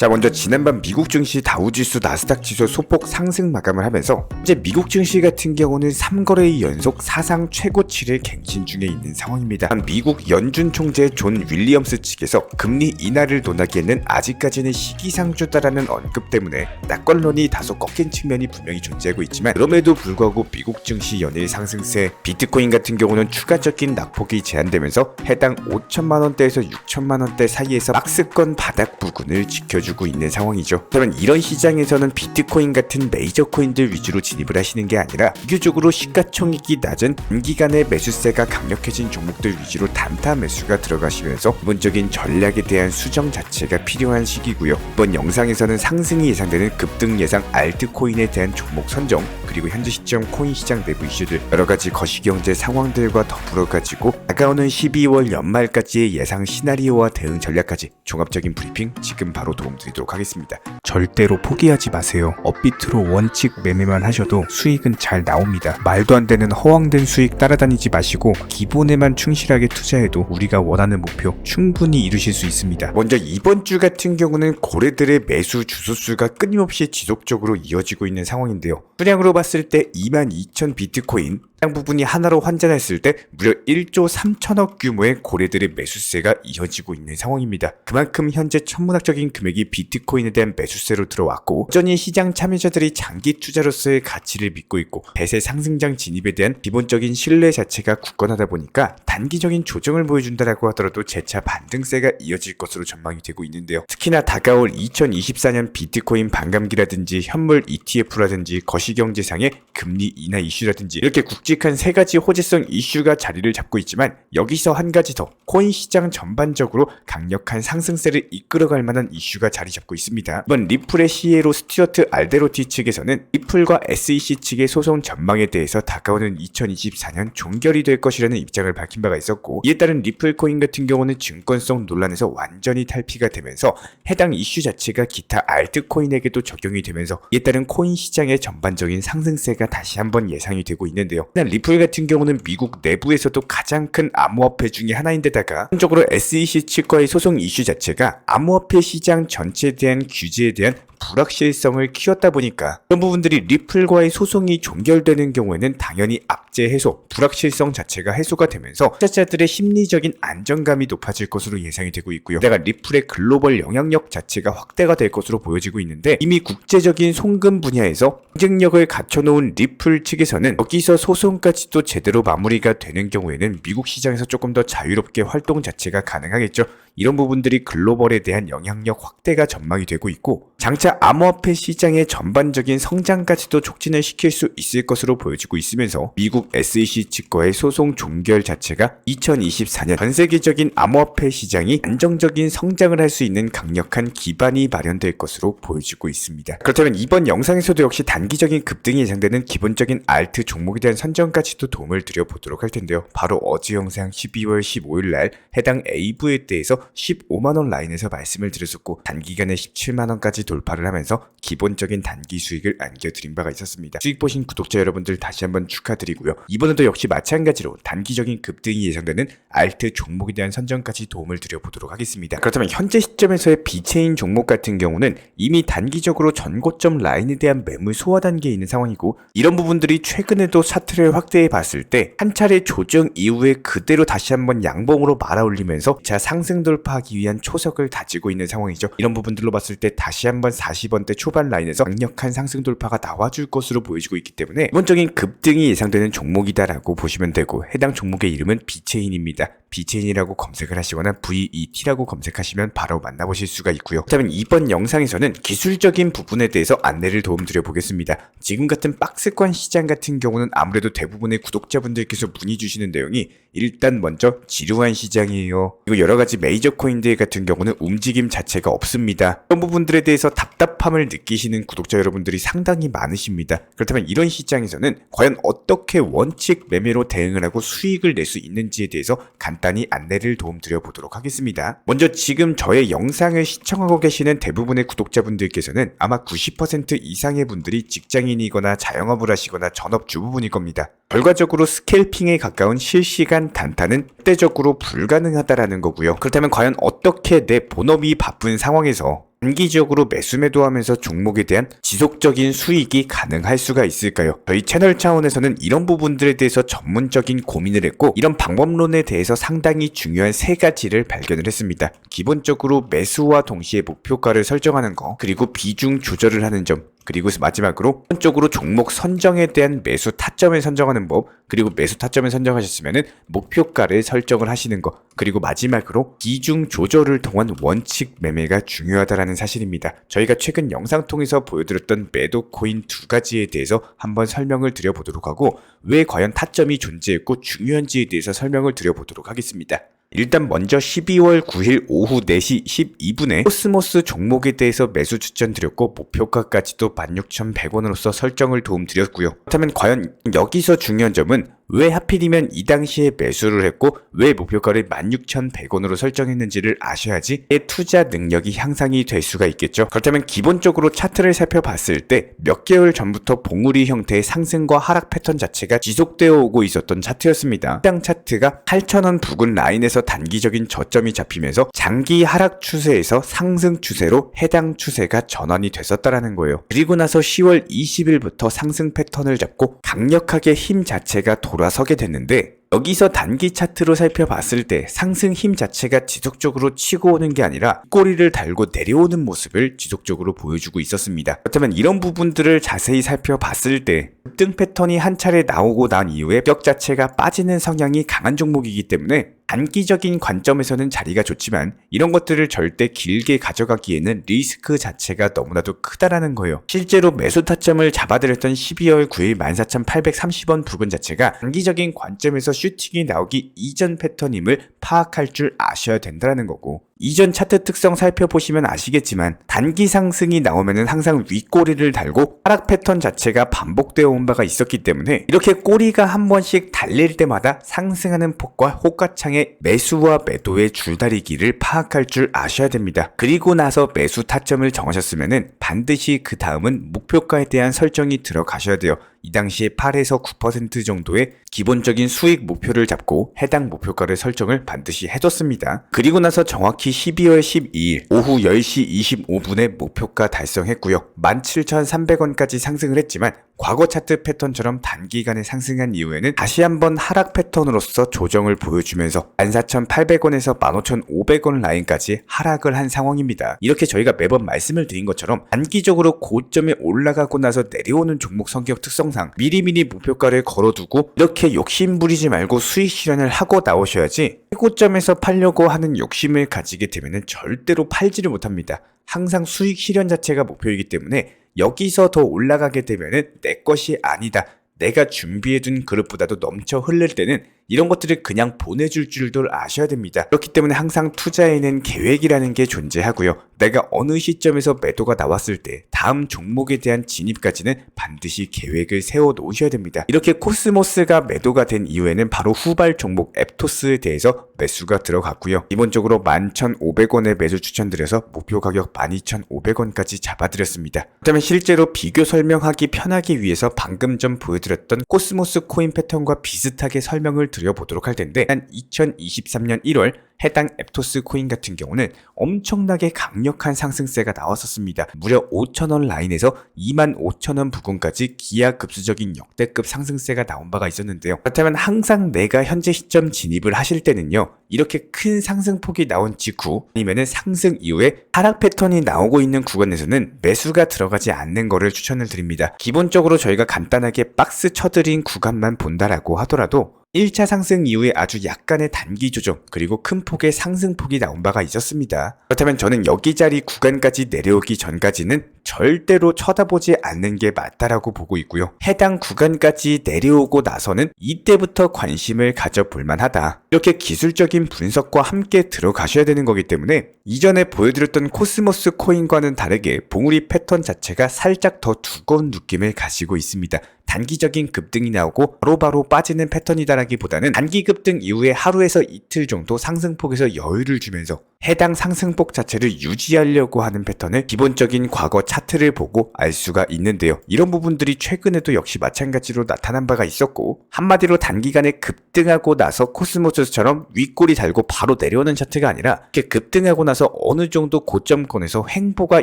자, 먼저 지난밤 미국 증시 다우지수 나스닥 지수 소폭 상승 마감을 하면서 이제 미국 증시 같은 경우는 3거래일 연속 사상 최고치를 갱신 중에 있는 상황입니다. 미국 연준 총재 존 윌리엄스 측에서 금리 인하를 논하기에는 아직까지는 시기상조다라는 언급 때문에 낙관론이 다소 꺾인 측면이 분명히 존재하고 있지만, 그럼에도 불구하고 미국 증시 연일 상승세, 비트코인 같은 경우는 추가적인 낙폭이 제한되면서 해당 5천만 원대에서 6천만 원대 사이에서 박스권 바닥 부근을 지켜주고 있는 상황이죠. 그러면 이런 시장에서는 비트코인 같은 메이저 코인들 위주로 진입을 하시는 게 아니라 비교적으로 시가총액이 낮은 단기간의 매수세가 강력해진 종목들 위주로 단타 매수가 들어가시면서 기본적인 전략에 대한 수정 자체가 필요한 시기고요. 이번 영상에서는 상승이 예상되는 급등 예상 알트코인에 대한 종목 선정, 그리고 현재 시점 코인 시장 내부 이슈들, 여러가지 거시경제 상황들과 더불어 가지고 다가오는 12월 연말까지의 예상 시나리오와 대응 전략까지 종합적인 브리핑 지금 바로 도움드리도록 하겠습니다. 절대로 포기하지 마세요. 업비트로 원칙 매매만 하셔도 수익은 잘 나옵니다. 말도 안 되는 허황된 수익 따라다니지 마시고 기본에만 충실하게 투자해도 우리가 원하는 목표 충분히 이루실 수 있습니다. 먼저 이번 주 같은 경우는 고래들의 매수 주소수가 끊임없이 지속적으로 이어지고 있는 상황인데요. 수량으로 봤을 때 22,000 비트코인, 해당 부분이 하나로 환산했을 때 무려 1조 3천억 규모의 고래들의 매수세가 이어지고 있는 상황입니다. 그만큼 현재 천문학적인 금액이 비트코인에 대한 매수세로 들어왔고, 여전히 시장 참여자들이 장기 투자로서의 가치를 믿고 있고 대세 상승장 진입에 대한 기본적인 신뢰 자체가 굳건하다 보니까 단기적인 조정을 보여준다라고 하더라도 재차 반등세가 이어질 것으로 전망이 되고 있는데요. 특히나 다가올 2024년 비트코인 반감기라든지 현물 ETF라든지 거시경제상의 금리 인하 이슈라든지 이렇게 굵직한 세 가지 호재성 이슈가 자리를 잡고 있지만, 여기서 한 가지 더 코인 시장 전반적으로 강력한 상승세를 이끌어갈 만한 이슈가 자리 잡고 있습니다. 이번 리플의 CEO 스튜어트 알데로티 측에서는 리플과 SEC 측의 소송 전망에 대해서 다가오는 2024년 종결이 될 것이라는 입장을 밝힌 바가 있었고, 이에 따른 리플 코인 같은 경우는 증권성 논란에서 완전히 탈피가 되면서 해당 이슈 자체가 기타 알트코인에게도 적용이 되면서 이에 따른 코인 시장의 전반적인 상승세가 다시 한번 예상이 되고 있는데요. 리플 같은 경우는 미국 내부에서도 가장 큰 암호화폐 중에 하나인데다가 한쪽으로 SEC 측과의 소송 이슈 자체가 암호화폐 시장 전체에 대한 규제에 대한 불확실성을 키웠다 보니까 그런 부분들이 리플과의 소송이 종결되는 경우에는 당연히 악재 해소, 불확실성 자체가 해소가 되면서 투자자들의 심리적인 안정감이 높아질 것으로 예상이 되고 있고요. 내가 리플의 글로벌 영향력 자체가 확대가 될 것으로 보여지고 있는데, 이미 국제적인 송금 분야에서 경쟁력을 갖춰놓은 리플 측에서는 여기서 소송까지도 제대로 마무리가 되는 경우에는 미국 시장에서 조금 더 자유롭게 활동 자체가 가능하겠죠. 이런 부분들이 글로벌에 대한 영향력 확대가 전망이 되고 있고, 장차 암호화폐 시장의 전반적인 성장까지도 촉진을 시킬 수 있을 것으로 보여지고 있으면서 미국 SEC 측과의 소송 종결 자체가 2024년 전 세계적인 암호화폐 시장이 안정적인 성장을 할 수 있는 강력한 기반이 마련될 것으로 보여지고 있습니다. 그렇다면 이번 영상에서도 역시 단기적인 급등이 예상되는 기본적인 알트 종목에 대한 선정까지도 도움을 드려보도록 할 텐데요. 바로 어제 영상 12월 15일 날 해당 A부에 대해서 15만원 라인에서 말씀을 드렸었고, 단기간에 17만원까지 돌파를 하면서 기본적인 단기 수익을 안겨드린 바가 있었습니다. 수익 보신 구독자 여러분들 다시 한번 축하드리고요. 이번에도 역시 마찬가지로 단기적인 급등이 예상되는 알트 종목에 대한 선정까지 도움을 드려보도록 하겠습니다. 그렇다면 현재 시점에서의 비체인 종목 같은 경우는 이미 단기적으로 전고점 라인에 대한 매물 소화 단계에 있는 상황이고, 이런 부분들이 최근에도 차트를 확대해 봤을 때 한 차례 조정 이후에 그대로 다시 한번 양봉으로 말아올리면서 자 상승 돌파하기 위한 초석을 다지고 있는 상황이죠. 이런 부분들로 봤을 때 다시 한번 40원대 초반 라인에서 강력한 상승 돌파가 나와줄 것으로 보여지고 있기 때문에 기본적인 급등이 예상되는 종목이다라고 보시면 되고, 해당 종목의 이름은 비체인입니다. 비체인이라고 검색을 하시거나 VET라고 검색하시면 바로 만나보실 수가 있고요. 그렇다면 이번 영상에서는 기술적인 부분에 대해서 안내를 도움드려 보겠습니다. 지금 같은 박스권 시장 같은 경우는 아무래도 대부분의 구독자분들께서 문의 주시는 내용이 일단 먼저 지루한 시장이에요. 그리고 여러가지 메이저 코인들 같은 경우는 움직임 자체가 없습니다. 이런 부분들에 대해서 답답함을 느끼시는 구독자 여러분들이 상당히 많으십니다. 그렇다면 이런 시장에서는 과연 어떻게 원칙 매매로 대응을 하고 수익을 낼 수 있는지에 대해서 간단히 안내를 도움드려 보도록 하겠습니다. 먼저 지금 저의 영상을 시청하고 계시는 대부분의 구독자분들께서는 아마 90% 이상의 분들이 직장인이거나 자영업을 하시거나 전업주부분일 겁니다. 결과적으로 스캘핑에 가까운 실시간 단타는 절대적으로 불가능하다라는 거고요. 그렇다면 과연 어떻게 내 본업이 바쁜 상황에서 단기적으로 매수 매도하면서 종목에 대한 지속적인 수익이 가능할 수가 있을까요? 저희 채널 차원에서는 이런 부분들에 대해서 전문적인 고민을 했고 이런 방법론에 대해서 상당히 중요한 세 가지를 발견을 했습니다. 기본적으로 매수와 동시에 목표가를 설정하는 거, 그리고 비중 조절을 하는 점, 그리고 마지막으로 기본적으로 종목 선정에 대한 매수 타점을 선정하는 법, 그리고 매수 타점을 선정하셨으면 목표가를 설정을 하시는 것, 그리고 마지막으로 비중 조절을 통한 원칙 매매가 중요하다라는 사실입니다. 저희가 최근 영상 통해서 보여드렸던 매도 코인 두 가지에 대해서 한번 설명을 드려보도록 하고 왜 과연 타점이 존재했고 중요한지에 대해서 설명을 드려보도록 하겠습니다. 일단 먼저 12월 9일 오후 4시 12분에 코스모스 종목에 대해서 매수 추천드렸고 목표가까지도 16,100원으로서 설정을 도움드렸고요. 그렇다면 과연 여기서 중요한 점은 왜 하필이면 이 당시에 매수를 했고 왜 목표가를 16,100원으로 설정했는지를 아셔야지 내 투자 능력이 향상이 될 수가 있겠죠. 그렇다면 기본적으로 차트를 살펴봤을 때 몇 개월 전부터 봉우리 형태의 상승과 하락 패턴 자체가 지속되어 오고 있었던 차트였습니다. 해당 차트가 8,000원 부근 라인에서 단기적인 저점이 잡히면서 장기 하락 추세에서 상승 추세로 해당 추세가 전환이 됐었다라는 거예요. 그리고 나서 10월 20일부터 상승 패턴을 잡고 강력하게 힘 자체가 돌아서게 됐는데 여기서 단기 차트로 살펴봤을 때 상승 힘 자체가 지속적으로 치고 오는 게 아니라 꼬리를 달고 내려오는 모습을 지속적으로 보여주고 있었습니다. 그렇다면 이런 부분들을 자세히 살펴봤을 때 급등 패턴이 한 차례 나오고 난 이후에 벽 자체가 빠지는 성향이 강한 종목이기 때문에 단기적인 관점에서는 자리가 좋지만 이런 것들을 절대 길게 가져가기에는 리스크 자체가 너무나도 크다라는 거예요. 실제로 매수 타점을 잡아드렸던 12월 9일 14,830원 부근 자체가 단기적인 관점에서 슈팅이 나오기 이전 패턴임을 파악할 줄 아셔야 된다는 거고 이전 차트 특성 살펴보시면 아시겠지만 단기 상승이 나오면은 항상 윗꼬리를 달고 하락 패턴 자체가 반복되어 온 바가 있었기 때문에 이렇게 꼬리가 한 번씩 달릴 때마다 상승하는 폭과 호가창의 매수와 매도의 줄다리기를 파악할 줄 아셔야 됩니다. 그리고 나서 매수 타점을 정하셨으면은 반드시 그 다음은 목표가에 대한 설정이 들어가셔야 돼요. 이 당시에 8에서 9% 정도의 기본적인 수익 목표를 잡고 해당 목표가를 설정을 반드시 해뒀습니다. 그리고 나서 정확히 12월 12일 오후 10시 25분에 목표가 달성했고요. 17,300원까지 상승을 했지만 과거 차트 패턴처럼 단기간에 상승한 이후에는 다시 한번 하락 패턴으로서 조정을 보여주면서 14,800원에서 15,500원 라인까지 하락을 한 상황입니다. 이렇게 저희가 매번 말씀을 드린 것처럼 단기적으로 고점에 올라가고 나서 내려오는 종목 성격 특성상 미리미리 목표가를 걸어두고 이렇게 욕심 부리지 말고 수익 실현을 하고 나오셔야지 최고점에서 팔려고 하는 욕심을 가지게 되면 절대로 팔지를 못합니다. 항상 수익 실현 자체가 목표이기 때문에 여기서 더 올라가게 되면은 내 것이 아니다. 내가 준비해둔 그릇보다도 넘쳐 흐를 때는 이런 것들을 그냥 보내줄 줄도 아셔야 됩니다. 그렇기 때문에 항상 투자에는 계획이라는 게 존재하고요. 내가 어느 시점에서 매도가 나왔을 때 다음 종목에 대한 진입까지는 반드시 계획을 세워 놓으셔야 됩니다. 이렇게 코스모스가 매도가 된 이후에는 바로 후발 종목 앱토스에 대해서 매수가 들어갔고요. 기본적으로 11,500원에 매수 추천드려서 목표 가격 12,500원까지 잡아드렸습니다. 그렇다면 실제로 비교 설명하기 편하기 위해서 방금 전 보여드렸던 코스모스 코인 패턴과 비슷하게 설명을 드려보도록 할 텐데 한 2023년 1월 해당 앱토스 코인 같은 경우는 엄청나게 강력한 상승세가 나왔었습니다. 무려 5,000원 라인에서 25,000원 부근까지 기하급수적인 역대급 상승세가 나온 바가 있었는데요. 그렇다면 항상 내가 현재 시점 진입을 하실 때는요. 이렇게 큰 상승폭이 나온 직후 아니면은 상승 이후에 하락 패턴이 나오고 있는 구간에서는 매수가 들어가지 않는 거를 추천을 드립니다. 기본적으로 저희가 간단하게 박스 쳐드린 구간만 본다라고 하더라도 1차 상승 이후에 아주 약간의 단기 조정 그리고 큰 폭의 상승폭이 나온 바가 있었습니다. 그렇다면 저는 여기 자리 구간까지 내려오기 전까지는 절대로 쳐다보지 않는 게 맞다라고 보고 있고요. 해당 구간까지 내려오고 나서는 이때부터 관심을 가져볼 만하다. 이렇게 기술적인 분석과 함께 들어가셔야 되는 거기 때문에 이전에 보여드렸던 코스모스 코인과는 다르게 봉우리 패턴 자체가 살짝 더 두꺼운 느낌을 가지고 있습니다. 단기적인 급등이 나오고 바로바로 빠지는 패턴이다라기보다는 단기 급등 이후에 하루에서 이틀 정도 상승폭에서 여유를 주면서 해당 상승폭 자체를 유지하려고 하는 패턴을 기본적인 과거 차트를 보고 알 수가 있는데요. 이런 부분들이 최근에도 역시 마찬가지로 나타난 바가 있었고, 한마디로 단기간에 급등하고 나서 코스모스처럼 윗골이 달고 바로 내려오는 차트가 아니라 이렇게 급등하고 나서 어느 정도 고점권에서 횡보가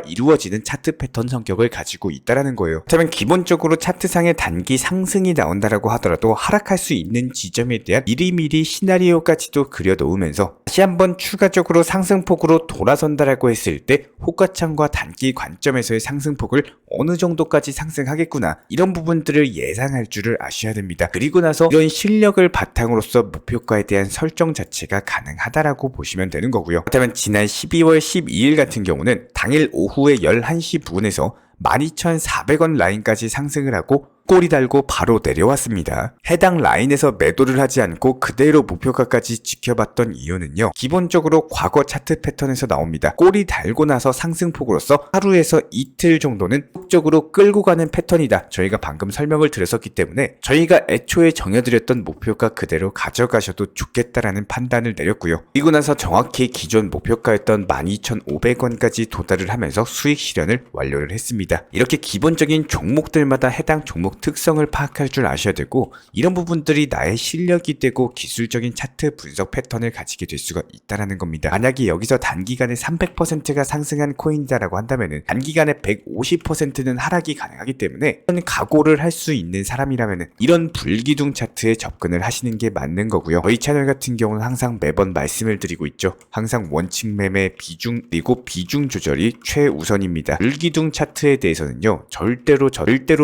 이루어지는 차트 패턴 성격을 가지고 있다라는 거예요. 그렇다면 기본적으로 차트상에 단기 상승이 나온다라고 하더라도 하락할 수 있는 지점에 대한 미리미리 시나리오까지도 그려놓으면서 다시 한번 추가적으로 상승폭으로 돌아선다라고 했을 때 호가창과 단기 관점에서의 상승폭을 어느 정도까지 상승하겠구나, 이런 부분들을 예상할 줄을 아셔야 됩니다. 그리고 나서 이런 실력을 바탕으로서 목표가에 대한 설정 자체가 가능하다라고 보시면 되는 거고요. 그렇다면 지난 12월 12일 같은 경우는 당일 오후에 11시 부근에서 12,400원 라인까지 상승을 하고 꼬리 달고 바로 내려왔습니다. 해당 라인에서 매도를 하지 않고 그대로 목표가까지 지켜봤던 이유는요, 기본적으로 과거 차트 패턴에서 나옵니다. 꼬리 달고 나서 상승폭으로서 하루에서 이틀 정도는 폭적으로 끌고 가는 패턴이다, 저희가 방금 설명을 드렸었기 때문에 저희가 애초에 정해드렸던 목표가 그대로 가져가셔도 좋겠다라는 판단을 내렸고요. 그리고 나서 정확히 기존 목표가였던 12,500원까지 도달을 하면서 수익 실현을 완료를 했습니다. 이렇게 기본적인 종목들마다 해당 종목 특성을 파악할 줄 아셔야 되고, 이런 부분들이 나의 실력이 되고 기술적인 차트 분석 패턴을 가지게 될 수가 있다는 겁니다. 만약에 여기서 단기간에 300%가 상승한 코인이다라고 한다면 단기간에 150%는 하락이 가능하기 때문에 이런 각오를 할 수 있는 사람이라면 이런 불기둥 차트에 접근을 하시는 게 맞는 거고요. 저희 채널 같은 경우는 항상 매번 말씀을 드리고 있죠. 항상 원칙 매매 비중, 그리고 비중 조절이 최우선입니다. 불기둥 차트에 대해서는요, 절대로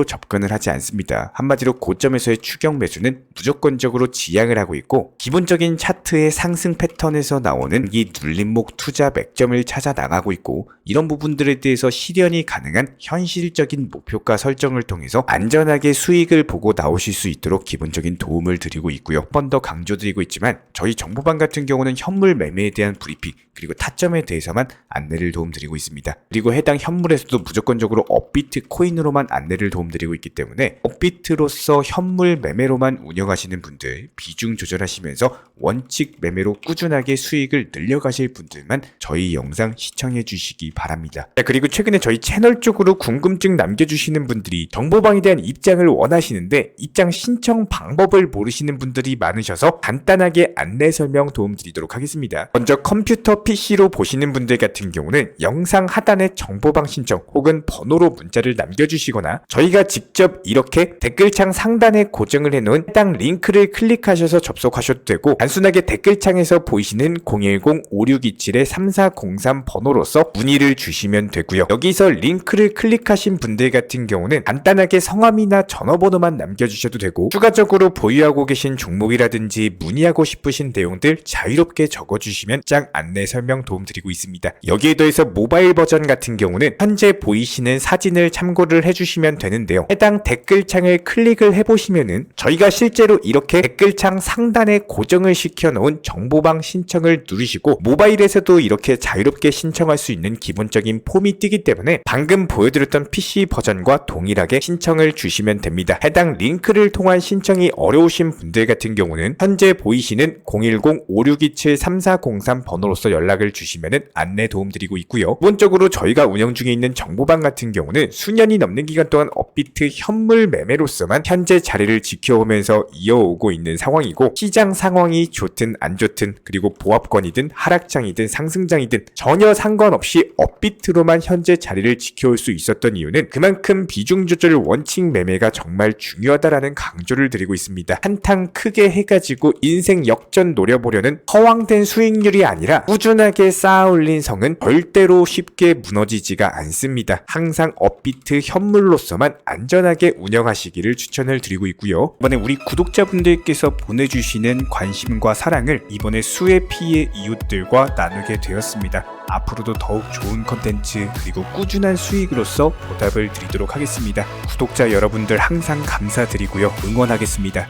접근을 하지 않습니다. 한마디로 고점에서의 추격 매수는 무조건적으로 지양을 하고 있고, 기본적인 차트의 상승 패턴에서 나오는 이 눌림목 투자 맥점을 찾아 나가고 있고, 이런 부분들에 대해서 실현이 가능한 현실적인 목표가 설정을 통해서 안전하게 수익을 보고 나오실 수 있도록 기본적인 도움을 드리고 있고요. 한 번 더 강조드리고 있지만 저희 정보방 같은 경우는 현물 매매에 대한 브리핑 그리고 타점에 대해서만 안내를 도움드리고 있습니다. 그리고 해당 현물에서도 무조건적으로 업비트 코인으로만 안내를 도움드리고 있기 때문에 업비트로서 현물 매매로만 운영하시는 분들, 비중 조절하시면서 원칙 매매로 꾸준하게 수익을 늘려가실 분들만 저희 영상 시청해 주시기 바랍니다. 그리고 최근에 저희 채널 쪽으로 궁금증 남겨주시는 분들이 정보방에 대한 입장을 원하시는데 입장 신청 방법을 모르시는 분들이 많으셔서 간단하게 안내 설명 도움드리도록 하겠습니다. 먼저 컴퓨터 PC로 보시는 분들 같은 경우는 영상 하단에 정보방 신청 혹은 번호로 문자를 남겨주시거나 저희가 직접 이렇게 댓글창 상단에 고정을 해놓은 해당 링크를 클릭하셔서 접속하셔도 되고, 단순하게 댓글창에서 보이시는 010-5627-3403 번호로서 문의를 주시면 되고요. 여기서 링크를 클릭하신 분들 같은 경우는 간단하게 성함이나 전화번호만 남겨주셔도 되고, 추가적으로 보유하고 계신 종목이라든지 문의하고 싶으신 내용들 자유롭게 적어주시면 짝 안내 설명 도움드리고 있습니다. 여기에 더해서 모바일 버전 같은 경우는 현재 보이시는 사진을 참고를 해주시면 되는데요. 해당 댓글창을 클릭을 해보시면은 저희가 실제로 이렇게 댓글창 상단에 고정을 시켜놓은 정보방 신청을 누르시고 모바일에서도 이렇게 자유롭게 신청할 수 있는 기본적인 폼이 뜨기 때문에 방금 보여드렸던 PC 버전과 동일하게 신청을 주시면 됩니다. 해당 링크를 통한 신청이 어려우신 분들 같은 경우는 현재 보이시는 010-5627-3403 번호로서 연락을 주시면 안내 도움드리고 있고요. 기본적으로 저희가 운영 중에 있는 정보방 같은 경우는 수년이 넘는 기간 동안 업비트 현물 매매로서만 현재 자리를 지켜오면서 이어오고 있는 상황이고, 시장 상황이 좋든 안 좋든 그리고 보합권이든 하락장이든 상승장이든 전혀 상관없이 업비트로만 현재 자리를 지켜올 수 있었던 이유는 그만큼 비중 조절 원칙 매매가 정말 중요하다라는 강조를 드리고 있습니다. 한탕 크게 해가지고 인생 역전 노려보려는 허황된 수익률이 아니라 꾸준하게 쌓아올린 성은 절대로 쉽게 무너지지가 않습니다. 항상 업비트 현물로서만 안전하게 운영하시기를 추천을 드리고 있고요. 이번에 우리 구독자분들께서 보내주시는 관심과 사랑을 이번에 수혜 피해 이웃들과 나누게 되었습니다. 앞으로도 더욱 좋은 컨텐츠 그리고 꾸준한 수익으로서 보답을 드리도록 하겠습니다. 구독자 여러분들 항상 감사드리고요. 응원하겠습니다.